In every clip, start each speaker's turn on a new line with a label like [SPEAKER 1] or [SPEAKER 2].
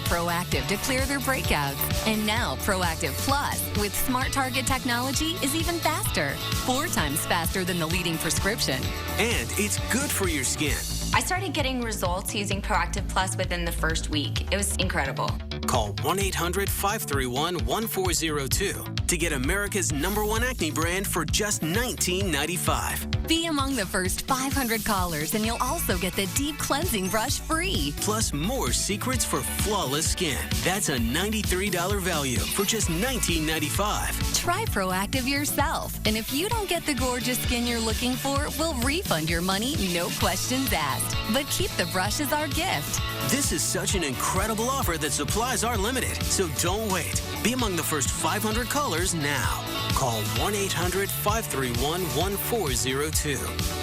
[SPEAKER 1] Proactiv to clear their breakouts. And now Proactiv Plus with Smart Target technology is even faster. 4 times faster than the leading prescription.
[SPEAKER 2] And it's good for your skin.
[SPEAKER 3] I started getting results using Proactiv Plus within the first week. It was incredible.
[SPEAKER 2] Call 1-800-531-1402 to get America's #1 acne brand for just $19.95.
[SPEAKER 1] Be among the first 500 callers, and you'll also get the deep cleansing brush free.
[SPEAKER 2] Plus more secrets for flawless skin. That's a $93 value for just $19.95.
[SPEAKER 1] Try Proactiv yourself, and if you don't get the gorgeous skin you're looking for, we'll refund your money, no questions asked. But keep the brush as our gift.
[SPEAKER 2] This is such an incredible offer that supplies are limited, so don't wait. Be among the first 500 callers now. Call 1-800-531-1402.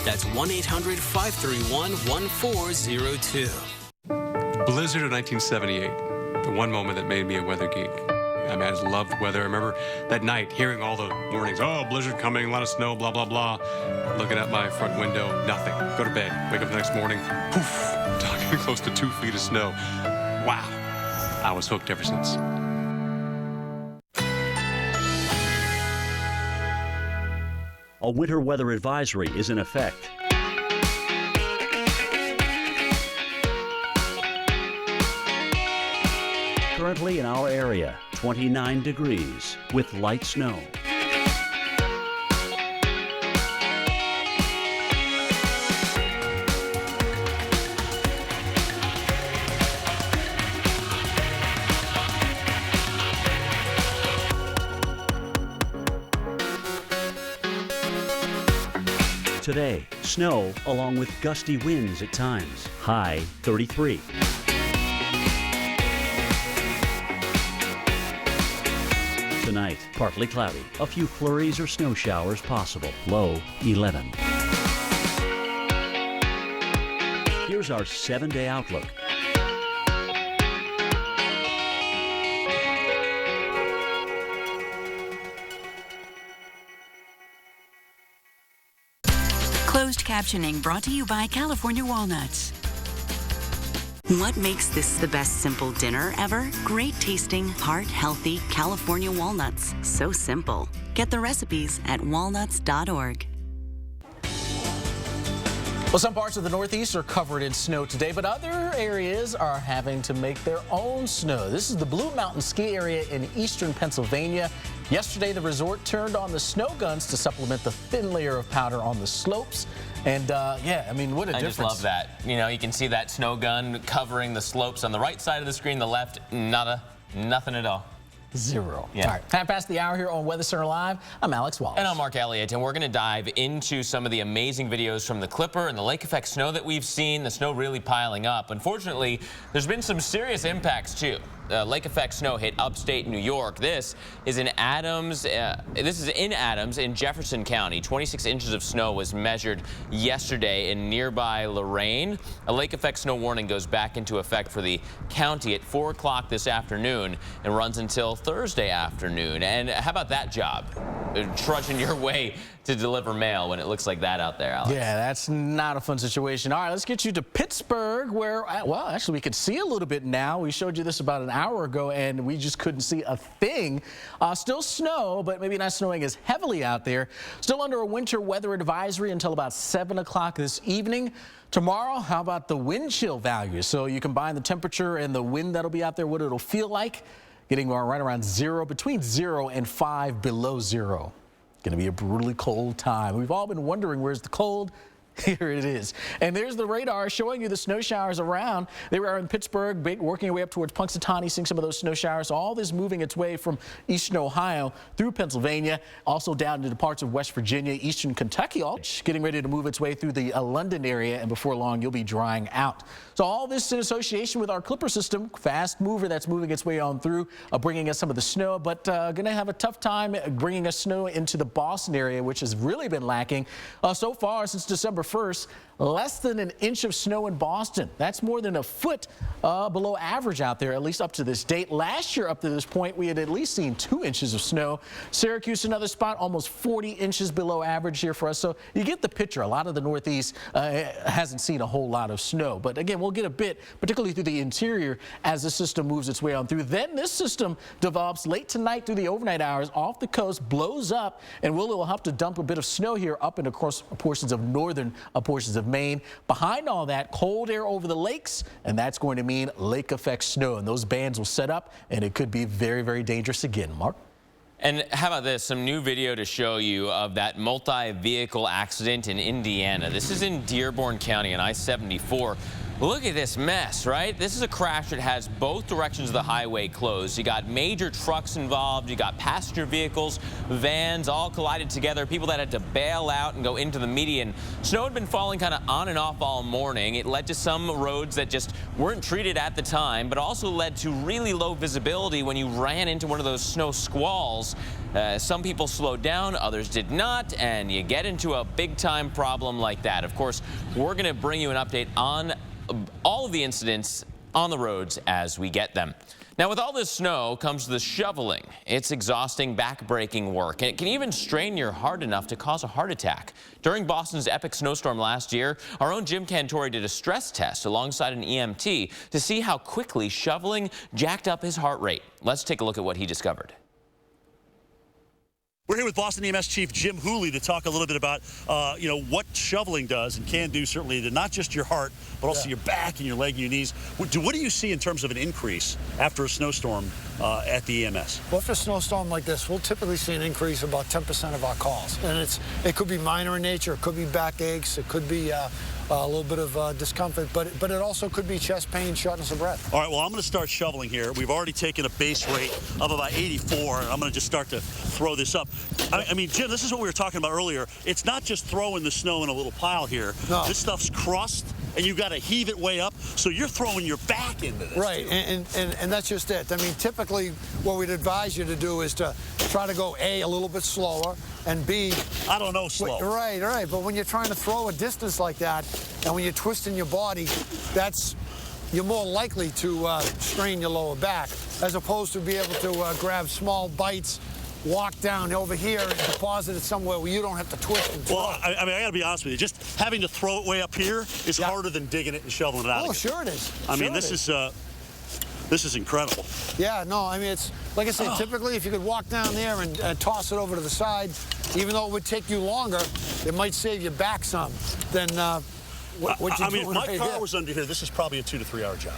[SPEAKER 2] That's 1-800-531-1402.
[SPEAKER 4] Blizzard of 1978, the one moment that made me a weather geek. I mean, I just loved weather. I remember that night hearing all the warnings. Oh, blizzard coming, a lot of snow, blah, blah, blah. Looking at my front window, nothing. Go to bed, wake up the next morning, poof, talking close to 2 feet of snow. Wow. I was hooked ever since.
[SPEAKER 5] A winter weather advisory is in effect. Currently in our area, 29 degrees with light snow. Today, snow along with gusty winds at times. High 33. Tonight, partly cloudy. A few flurries or snow showers possible. Low 11. Here's our 7-day outlook.
[SPEAKER 6] Closed captioning brought to you by California Walnuts. What makes this the best simple dinner ever? Great tasting, heart-healthy California walnuts. So simple. Get the recipes at walnuts.org.
[SPEAKER 7] Well, some parts of the Northeast are covered in snow today, but other areas are having to make their own snow. This is the Blue Mountain Ski Area in eastern Pennsylvania. Yesterday, the resort turned on the snow guns to supplement the thin layer of powder on the slopes. And, yeah, I mean, what a difference.
[SPEAKER 8] I just love that. You know, you can see that snow gun covering the slopes on the right side of the screen, the left, nothing at all.
[SPEAKER 7] Zero.
[SPEAKER 8] Yeah.
[SPEAKER 7] All right, half past the hour here on Weather Center Live. I'm Alex Wallace.
[SPEAKER 8] And I'm Mark Elliott, and we're going to dive into some of the amazing videos from the Clipper and the lake effect snow that we've seen, the snow really piling up. Unfortunately, there's been some serious impacts, too. Lake effect snow hit upstate New York. This is in Adams. In Jefferson County. 26 inches of snow was measured yesterday in nearby Lorraine. A lake effect snow warning goes back into effect for the county at 4 o'clock this afternoon and runs until Thursday afternoon. And how about that job? Trudging your way to deliver mail when it looks like that out there, Alex.
[SPEAKER 7] Yeah, that's not a fun situation. All right, let's get you to Pittsburgh where, well, actually we could see a little bit now. We showed you this about an hour ago and we just couldn't see a thing. Still snow, but maybe not snowing as heavily out there. Still under a winter weather advisory until about 7 o'clock this evening. Tomorrow, how about the wind chill values? So you combine the temperature and the wind that'll be out there, what it'll feel like. Getting right around 0, between 0 and 5 below 0. Going to be a brutally cold time. We've all been wondering, where's the cold? Here it is. And there's the radar showing you the snow showers around. They were in Pittsburgh, working their way up towards Punxsutawney, seeing some of those snow showers. So all this moving its way from eastern Ohio through Pennsylvania, also down into parts of West Virginia, eastern Kentucky, all getting ready to move its way through the London area, and before long you'll be drying out. So all this in association with our Clipper system, fast mover that's moving its way on through, bringing us some of the snow, but going to have a tough time bringing us snow into the Boston area, which has really been lacking so far since December 1st. less than an inch of snow in Boston. That's more than a foot below average out there, at least up to this date. Last year, up to this point, we had at least seen 2 inches of snow. Syracuse, another spot, almost 40 inches below average here for us. So you get the picture. A lot of the Northeast hasn't seen a whole lot of snow. But again, we'll get a bit, particularly through the interior, as the system moves its way on through. Then this system develops late tonight through the overnight hours off the coast, blows up, and will have to dump a bit of snow here up and across portions of northern portions of Maine. Behind all that, cold air over the lakes, and that's going to mean lake effect snow. And those bands will set up, and it could be very, very dangerous again. Mark?
[SPEAKER 8] And how about this? Some new video to show you of that multi-vehicle accident in Indiana. This is in Dearborn County on I-74. Look at this mess, right? This is a crash that has both directions of the highway closed. You got major trucks involved. You got passenger vehicles, vans, all collided together. People that had to bail out and go into the median. Snow had been falling kind of on and off all morning. It led to some roads that just weren't treated at the time, but also led to really low visibility when you ran into one of those snow squalls. Some people slowed down, others did not, and you get into a big-time problem like that. Of course, we're going to bring you an update on all of the incidents on the roads as we get them. Now, with all this snow comes the shoveling. It's exhausting, back-breaking work, and it can even strain your heart enough to cause a heart attack. During Boston's epic snowstorm last year, our own Jim Cantori did a stress test alongside an EMT to see how quickly shoveling jacked up his heart rate. Let's take a look at what he discovered.
[SPEAKER 9] We're here with Boston EMS Chief Jim Hooley to talk a little bit about, what shoveling does and can do, certainly, to not just your heart, but also your back and your leg and your knees. What do you see in terms of an increase after a snowstorm at the EMS?
[SPEAKER 10] Well, after a snowstorm like this, we'll typically see an increase of about 10% of our calls. And it could be minor in nature. It could be back aches. It could be a little bit of discomfort, but it also could be chest pain, shortness of breath.
[SPEAKER 9] All right, well, I'm going to start shoveling here. We've already taken a base rate of about 84, and I'm going to just start to throw this up. I mean, Jim, this is what we were talking about earlier. It's not just throwing the snow in a little pile here.
[SPEAKER 10] No.
[SPEAKER 9] This stuff's crust, and you've got to heave it way up, so you're throwing your back into this.
[SPEAKER 10] Right, and that's just it. I mean, typically, what we'd advise you to do is to try to go A, a little bit slower, and B,
[SPEAKER 9] I don't know, slow.
[SPEAKER 10] Right, but when you're trying to throw a distance like that, and when you're twisting your body, you're more likely to strain your lower back, as opposed to be able to grab small bites, walk down over here and deposit it somewhere where you don't have to twist and throw.
[SPEAKER 9] Well, I mean, I got to be honest with you. Just having to throw it way up here is harder than digging it and shoveling it out.
[SPEAKER 10] Oh, sure it is.
[SPEAKER 9] I mean, this is incredible.
[SPEAKER 10] Yeah, no, I mean, it's like I said, typically if you could walk down there and toss it over to the side, even though it would take you longer, it might save you back some than what you're
[SPEAKER 9] I mean,
[SPEAKER 10] doing
[SPEAKER 9] if my car was under here, this is probably a 2 to 3 hour job,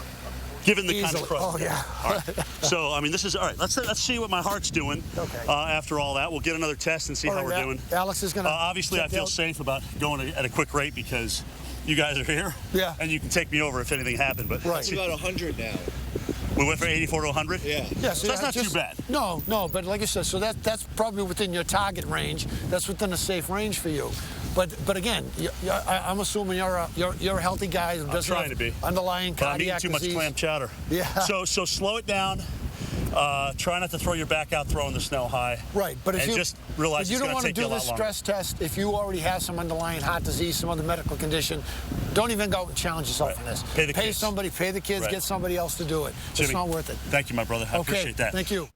[SPEAKER 9] given the kind of crust.
[SPEAKER 10] Oh, yeah.
[SPEAKER 9] All right. So, I mean, this is, all right, let's see what my heart's doing.
[SPEAKER 10] Okay.
[SPEAKER 9] After all that. We'll get another test and see how we're doing.
[SPEAKER 10] Alex is going to...
[SPEAKER 9] obviously, I feel safe about going at a quick rate because you guys are here.
[SPEAKER 10] Yeah.
[SPEAKER 9] And you can take me over if anything happened. But
[SPEAKER 10] right.
[SPEAKER 11] It's about 100 now.
[SPEAKER 9] We went from 84 to 100?
[SPEAKER 11] Yeah.
[SPEAKER 9] So that's not too bad.
[SPEAKER 10] No, but like I said, so that's probably within your target range. That's within a safe range for you. But again, I'm assuming you're a healthy guy who doesn't have underlying cardiac disease.
[SPEAKER 9] I'm eating too much clam chowder.
[SPEAKER 10] Yeah.
[SPEAKER 9] So slow it down. Try not to throw your back out throwing the snow high.
[SPEAKER 10] Right, but if
[SPEAKER 9] just realize
[SPEAKER 10] you
[SPEAKER 9] it's
[SPEAKER 10] don't want to do this
[SPEAKER 9] longer.
[SPEAKER 10] stress test, if you already have some underlying heart disease, some other medical condition, don't even go and challenge yourself in this. Pay somebody, pay the kids, get somebody else to do it.
[SPEAKER 9] Jimmy,
[SPEAKER 10] it's not worth it.
[SPEAKER 9] Thank you, my brother. I appreciate that.
[SPEAKER 10] Thank you.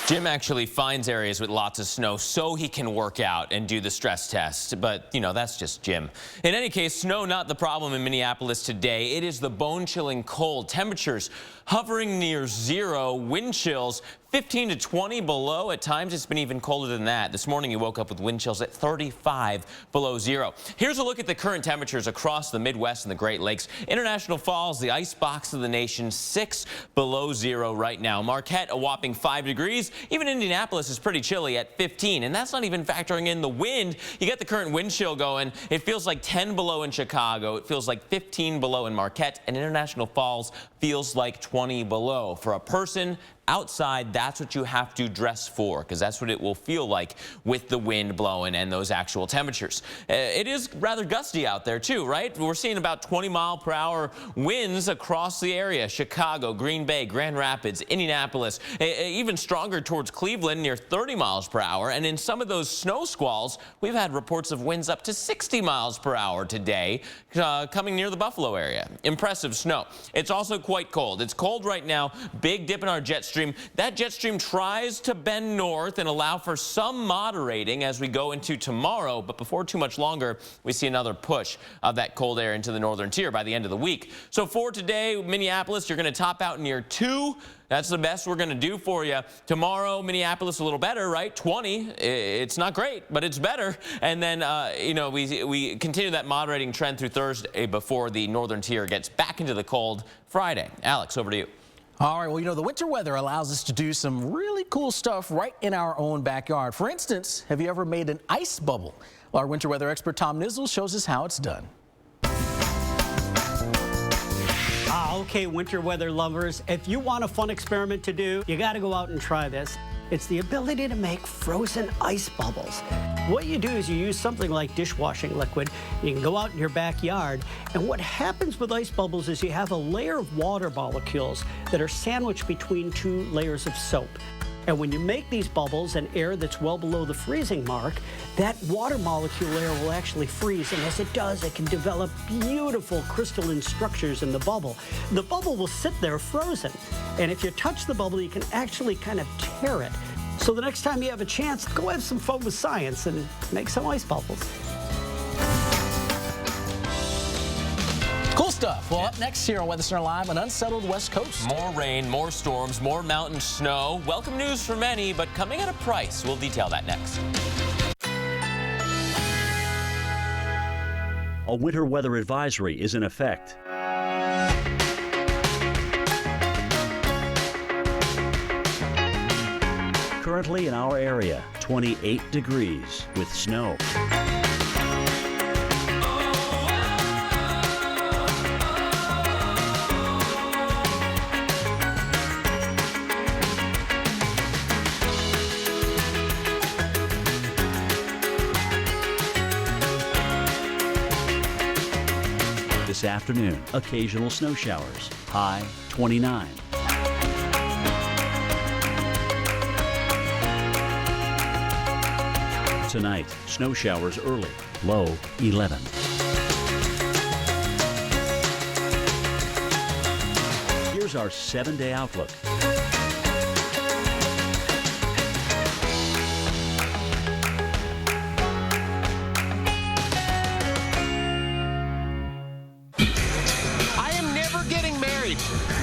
[SPEAKER 8] Jim actually finds areas with lots of snow so he can work out and do the stress test. But, that's just Jim. In any case, snow not the problem in Minneapolis today. It is the bone-chilling cold. Temperatures hovering near zero. Wind chills 15 to 20 below. At times, it's been even colder than that. This morning, you woke up with wind chills at 35 below zero. Here's a look at the current temperatures across the Midwest and the Great Lakes. International Falls, the ice box of the nation, 6 below zero right now. Marquette, a whopping 5 degrees. Even Indianapolis is pretty chilly at 15, and that's not even factoring in the wind. You get the current wind chill going. It feels like 10 below in Chicago. It feels like 15 below in Marquette, and International Falls feels like 20 below. For a person, outside, that's what you have to dress for, because that's what it will feel like with the wind blowing and those actual temperatures. It is rather gusty out there too, right? We're seeing about 20-mile-per-hour winds across the area. Chicago, Green Bay, Grand Rapids, Indianapolis, even stronger towards Cleveland, near 30 miles per hour. And in some of those snow squalls, we've had reports of winds up to 60 miles per hour today, coming near the Buffalo area. Impressive snow. It's also quite cold. It's cold right now. Big dip in our jet stream. That jet stream tries to bend north and allow for some moderating as we go into tomorrow, but before too much longer, we see another push of that cold air into the northern tier by the end of the week. So for today, Minneapolis, you're going to top out near 2. That's the best we're going to do for you. Tomorrow, Minneapolis a little better, right? 20. It's not great, but it's better. And then, you know, we continue that moderating trend through Thursday before the northern tier gets back into the cold Friday. Alex, over to you.
[SPEAKER 7] All right, well, you know, the winter weather allows us to do some really cool stuff right in our own backyard. For instance, have you ever made an ice bubble? Well, our winter weather expert Tom Nizzle shows us how it's done.
[SPEAKER 11] Okay, winter weather lovers, if you want a fun experiment to do, you got to go out and try this. It's the ability to make frozen ice bubbles. What you do is you use something like dishwashing liquid. You can go out in your backyard, and what happens with ice bubbles is you have a layer of water molecules that are sandwiched between 2 layers of soap. And when you make these bubbles in air that's well below the freezing mark, that water molecule layer will actually freeze. And as it does, it can develop beautiful crystalline structures in the bubble. The bubble will sit there frozen. And if you touch the bubble, you can actually kind of tear it. So the next time you have a chance, go have some fun with science and make some ice bubbles.
[SPEAKER 7] Cool stuff. Well, up next here on Weather Center Live, an unsettled West Coast.
[SPEAKER 8] More rain, more storms, more mountain snow. Welcome news for many, but coming at a price. We'll detail that next.
[SPEAKER 5] A winter weather advisory is in effect. Currently in our area, 28 degrees with snow. This afternoon, occasional snow showers, high 29. Tonight, snow showers early, low 11. Here's our 7-day outlook.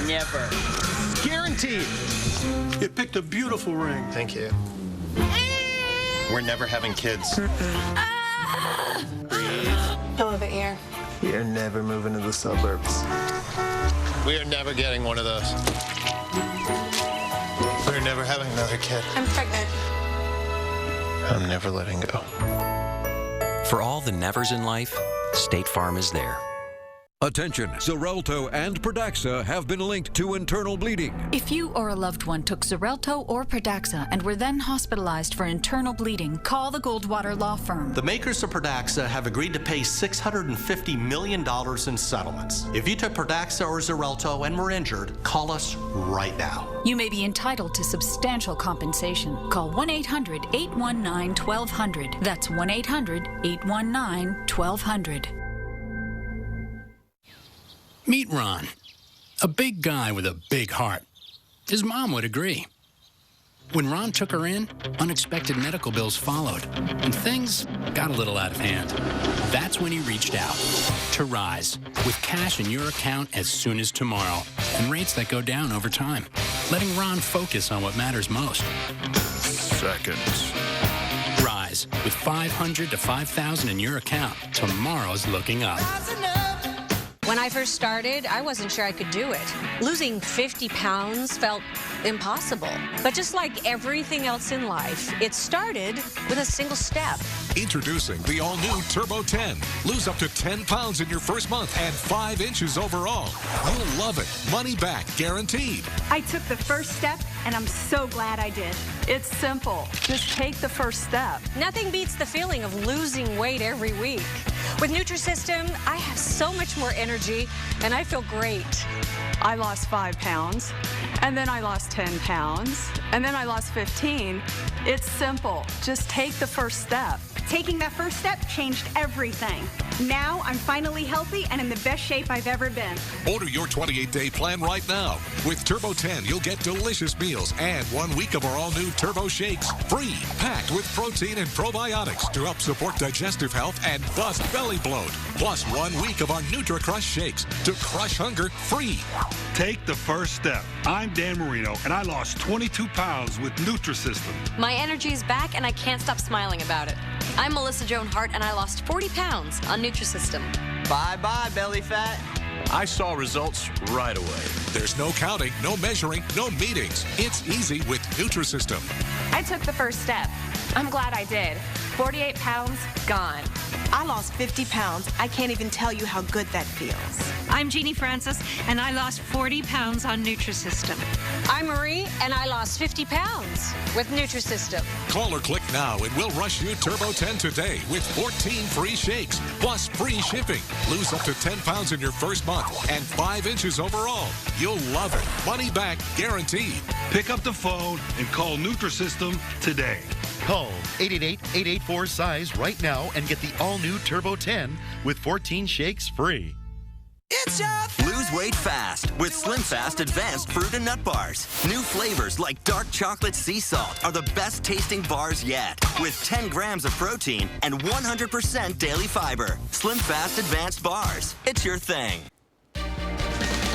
[SPEAKER 12] Never.
[SPEAKER 13] Guaranteed. You picked a beautiful ring.
[SPEAKER 12] Thank you. We're never having kids.
[SPEAKER 14] Breathe. I love it here.
[SPEAKER 12] We are never moving to the suburbs. We are never getting one of those. We're never having another kid.
[SPEAKER 14] I'm pregnant.
[SPEAKER 12] I'm never letting go.
[SPEAKER 15] For all the nevers in life, State Farm is there.
[SPEAKER 16] Attention, Xarelto and Pradaxa have been linked to internal bleeding.
[SPEAKER 17] If you or a loved one took Xarelto or Pradaxa and were then hospitalized for internal bleeding, call the Goldwater Law Firm.
[SPEAKER 18] The makers of Pradaxa have agreed to pay $650 million in settlements. If you took Pradaxa or Xarelto and were injured, call us right now.
[SPEAKER 17] You may be entitled to substantial compensation. Call 1-800-819-1200. That's 1-800-819-1200.
[SPEAKER 19] Meet Ron, a big guy with a big heart. His mom would agree. When Ron took her in, unexpected medical bills followed, and things got a little out of hand. That's when he reached out to Rise, with cash in your account as soon as tomorrow, and rates that go down over time, letting Ron focus on what matters most. Seconds. Rise, with $500 to $5,000 in your account, tomorrow's looking up.
[SPEAKER 14] When I first started, I wasn't sure I could do it. Losing 50 pounds felt impossible. But just like everything else in life, it started with a single step.
[SPEAKER 20] Introducing the all-new Turbo 10. Lose up to 10 pounds in your first month and 5 inches overall. You'll love it. Money back guaranteed.
[SPEAKER 21] I took the first step, and I'm so glad I did. It's simple. Just take the first step.
[SPEAKER 14] Nothing beats the feeling of losing weight every week. With Nutrisystem, I have so much more energy, and I feel great.
[SPEAKER 21] I lost 5 pounds, and then I lost 10 pounds, and then I lost 15. It's simple. Just take the first step.
[SPEAKER 22] Taking that first step changed everything. Now I'm finally healthy and in the best shape I've ever been.
[SPEAKER 20] Order your 28-day plan right now. With Turbo 10, you'll get delicious meals and 1 week of our all-new Turbo Shakes free, packed with protein and probiotics to help support digestive health and bust belly bloat. Plus 1 week of our NutriCrush Shakes to crush hunger free.
[SPEAKER 13] Take the first step. I'm Dan Marino, and I lost 22 pounds with Nutrisystem.
[SPEAKER 23] My energy is back, and I can't stop smiling about it. I'm Melissa Joan Hart, and I lost 40 pounds on Nutrisystem.
[SPEAKER 24] Bye-bye, belly fat.
[SPEAKER 25] I saw results right away.
[SPEAKER 20] There's no counting, no measuring, no meetings. It's easy with Nutrisystem.
[SPEAKER 23] I took the first step. I'm glad I did. 48 pounds, gone.
[SPEAKER 26] I lost 50 pounds. I can't even tell you how good that feels.
[SPEAKER 27] I'm Jeannie Francis, and I lost 40 pounds on Nutrisystem.
[SPEAKER 14] I'm Marie, and I lost 50 pounds with Nutrisystem.
[SPEAKER 20] Call or click now, and we'll rush you Turbo 10 today with 14 free shakes, plus free shipping. Lose up to 10 pounds in your first month and 5 inches overall. You'll love it. Money back guaranteed.
[SPEAKER 13] Pick up the phone and call Nutrisystem today.
[SPEAKER 28] Call 888-884-SIZE right now and get the all-new Turbo 10 with 14 shakes free.
[SPEAKER 29] Lose weight fast with Slim Fast Advanced Fruit and Nut Bars. New flavors like dark chocolate sea salt are the best tasting bars yet, with 10 grams of protein and 100% daily fiber. Slim Fast Advanced Bars. It's your thing.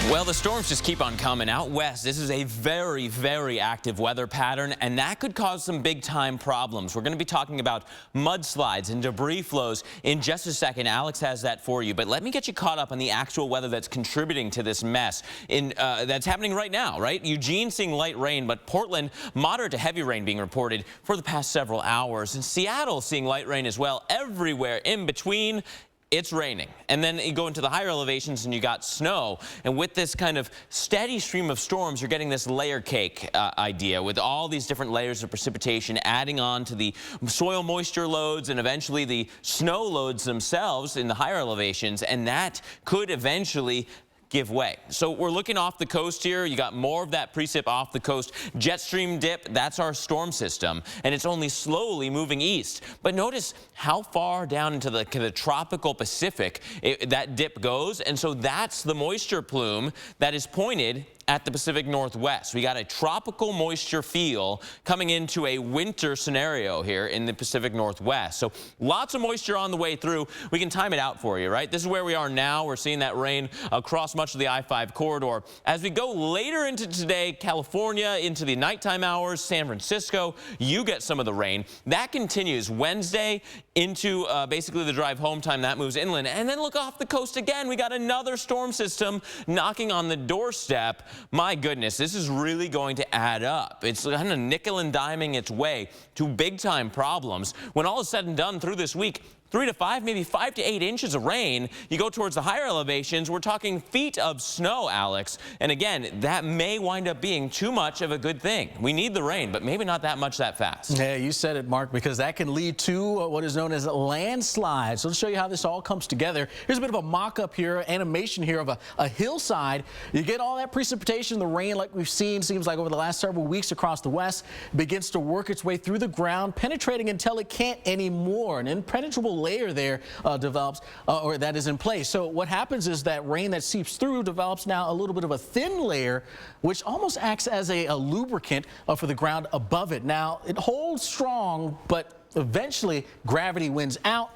[SPEAKER 8] Well, the storms just keep on coming out west. This is a very, very active weather pattern, and that could cause some big-time problems. We're going to be talking about mudslides and debris flows in just a second. Alex has that for you, but let me get you caught up on the actual weather that's contributing to this mess that's happening right now, right? Eugene seeing light rain, but Portland, moderate to heavy rain being reported for the past several hours. And Seattle seeing light rain as well. Everywhere in between, it's raining. And then you go into the higher elevations and you got snow. And with this kind of steady stream of storms, you're getting this layer cake idea with all these different layers of precipitation adding on to the soil moisture loads and eventually the snow loads themselves in the higher elevations. And that could eventually give way. So we're looking off the coast here. You got more of that precip off the coast. Jet stream dip, that's our storm system, and it's only slowly moving east. But notice how far down into the tropical Pacific that dip goes, and so that's the moisture plume that is pointed at the Pacific Northwest. We got a tropical moisture feel coming into a winter scenario here in the Pacific Northwest. So lots of moisture on the way through. We can time it out for you, right? This is where we are now. We're seeing that rain across much of the I-5 corridor. As we go later into today, California, into the nighttime hours, San Francisco, you get some of the rain. That continues Wednesday into basically the drive home time. That moves inland. And then look off the coast again. We got another storm system knocking on the doorstep. My goodness, this is really going to add up. It's kind of nickel and diming its way to big-time problems. When all is said and done through this week, 3 to 5, maybe 5 to 8 inches of rain. You go towards the higher elevations, we're talking feet of snow, Alex. And again, that may wind up being too much of a good thing. We need the rain, but maybe not that much that fast.
[SPEAKER 7] Yeah, you said it, Mark, because that can lead to what is known as landslides. So to show you how this all comes together, here's a bit of a mock-up here, animation here of a hillside. You get all that precipitation, the rain like we've seen, seems like over the last several weeks across the west, begins to work its way through the ground, penetrating until it can't anymore. An impenetrable layer there develops, or that is in place. So what happens is that rain that seeps through develops now a little bit of a thin layer, which almost acts as a lubricant for the ground above it. Now, it holds strong, but eventually gravity wins out.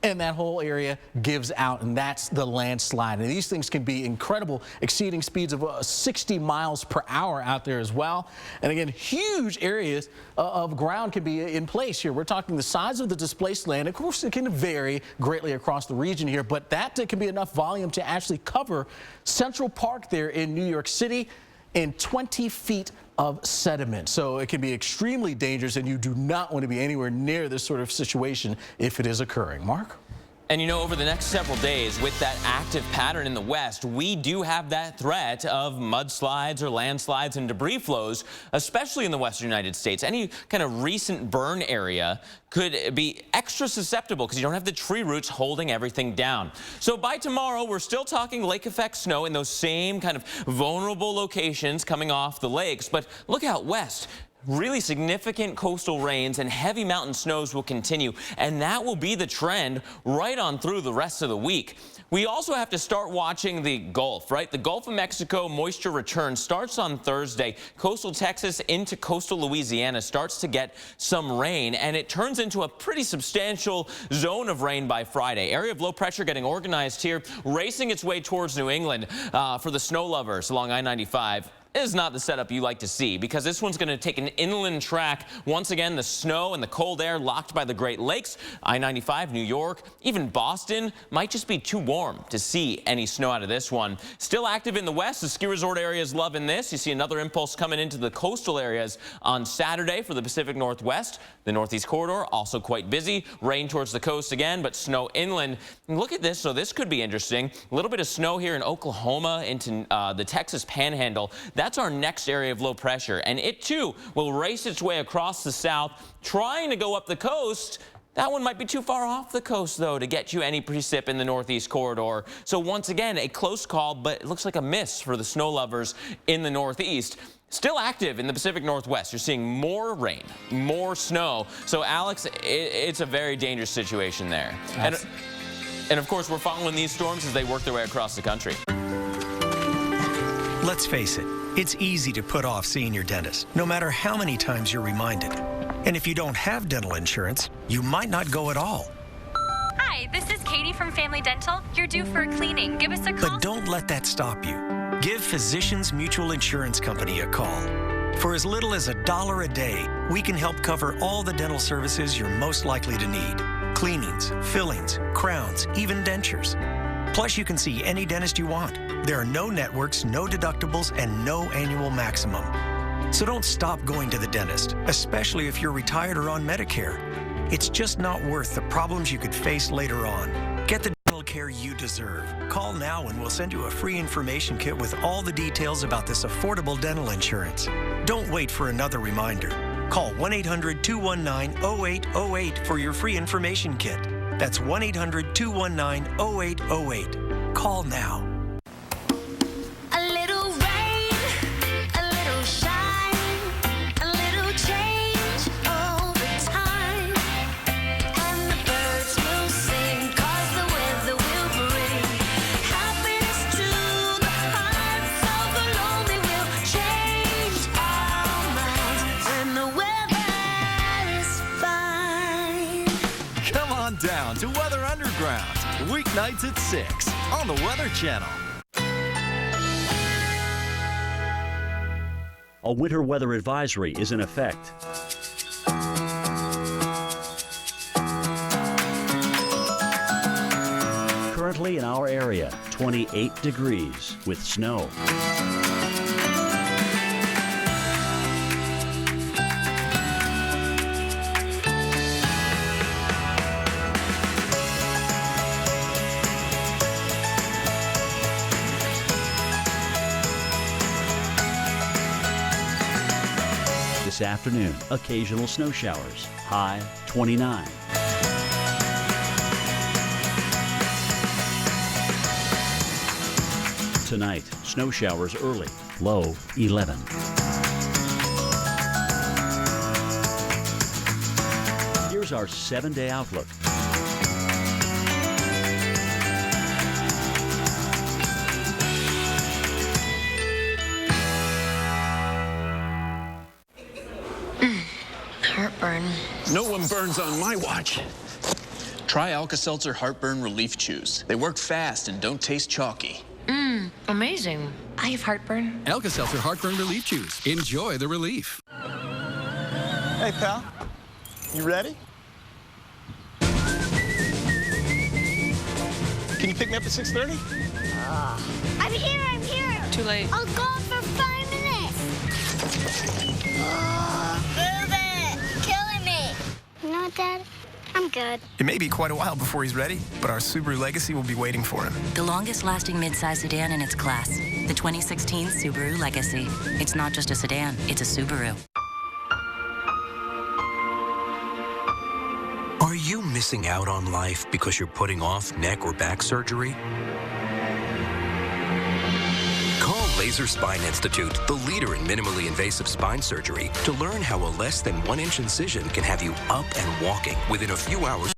[SPEAKER 7] and that whole area gives out, and that's the landslide. And these things can be incredible, exceeding speeds of 60 miles per hour out there as well. And again, huge areas of ground can be in place here. We're talking the size of the displaced land. Of course, it can vary greatly across the region here, but that can be enough volume to actually cover Central Park there in New York City in 20 feet of sediment. So it can be extremely dangerous, and you do not want to be anywhere near this sort of situation if it is occurring. Mark?
[SPEAKER 8] And you know, over the next several days, with that active pattern in the west, we do have that threat of mudslides or landslides and debris flows, especially in the western United States. Any kind of recent burn area could be extra susceptible because you don't have the tree roots holding everything down. So by tomorrow, we're still talking lake effect snow in those same kind of vulnerable locations coming off the lakes. But look out west. Really significant coastal rains and heavy mountain snows will continue, and that will be the trend right on through the rest of the week. We also have to start watching the Gulf, right? The Gulf of Mexico moisture return starts on Thursday. Coastal Texas into coastal Louisiana starts to get some rain, and it turns into a pretty substantial zone of rain by Friday. Area of low pressure getting organized here, racing its way towards New England for the snow lovers along I-95. Is not the setup you like to see, because this one's going to take an inland track. Once again, the snow and the cold air locked by the Great Lakes. I-95, New York, even Boston might just be too warm to see any snow out of this one. Still active in the west. The ski resort area is loving this. You see another impulse coming into the coastal areas on Saturday for the Pacific Northwest. The Northeast corridor also quite busy. Rain towards the coast again, but snow inland. And look at this. So this could be interesting. A little bit of snow here in Oklahoma into the Texas Panhandle. That's our next area of low pressure, and it too will race its way across the south, trying to go up the coast. That one might be too far off the coast, though, to get you any precip in the Northeast corridor. So once again, a close call, but it looks like a miss for the snow lovers in the Northeast. Still active in the Pacific Northwest. You're seeing more rain, more snow. So, Alex, it's a very dangerous situation there. And of course, we're following these storms as they work their way across the country.
[SPEAKER 1] Let's face it, it's easy to put off seeing your dentist, no matter how many times you're reminded. And if you don't have dental insurance, you might not go at all.
[SPEAKER 2] Hi, this is Katie from Family Dental. You're due for a cleaning. Give us a call.
[SPEAKER 1] But don't let that stop you. Give Physicians Mutual Insurance Company a call. For as little as $1 a day, we can help cover all the dental services you're most likely to need. Cleanings, fillings, crowns, even dentures. Plus, you can see any dentist you want. There are no networks, no deductibles, and no annual maximum. So don't stop going to the dentist, especially if you're retired or on Medicare. It's just not worth the problems you could face later on. Get the dental care you deserve. Call now and we'll send you a free information kit with all the details about this affordable dental insurance. Don't wait for another reminder. Call 1-800-219-0808 for your free information kit. That's 1-800-219-0808. Call now.
[SPEAKER 3] A little rain, a little shine, a little change over time. And the birds will sing, 'cause the weather will bring happiness to the hearts of the lonely. Will change our minds when the weather is fine.
[SPEAKER 4] Come on down to Weather Underground, weeknights at 6 on the Weather Channel.
[SPEAKER 5] A winter weather advisory is in effect. Currently in our area, 28 degrees with snow. This afternoon, occasional snow showers, high 29. Tonight, snow showers early, low 11. Here's our 7-day outlook.
[SPEAKER 4] Heartburn. No one burns on my watch.
[SPEAKER 6] Try Alka-Seltzer Heartburn Relief Chews. They work fast and don't taste chalky.
[SPEAKER 23] Amazing. I have heartburn.
[SPEAKER 19] Alka-Seltzer Heartburn Relief Chews. Enjoy the relief.
[SPEAKER 9] Hey, pal. You ready? Can you pick me up at 6:30?
[SPEAKER 3] I'm here.
[SPEAKER 9] Too late.
[SPEAKER 3] I'll go for 5 minutes. Move it. Killing me. You know what, Dad? I'm good.
[SPEAKER 10] It may be quite a while before he's ready, but our Subaru Legacy will be waiting for him.
[SPEAKER 11] The longest-lasting midsize sedan in its class. The 2016 Subaru Legacy. It's not just a sedan, it's a Subaru.
[SPEAKER 12] Are you missing out on life because you're putting off neck or back surgery? Call Laser Spine Institute, the leader in minimally invasive spine surgery, to learn how a less than 1-inch incision can have you up and walking within a few hours.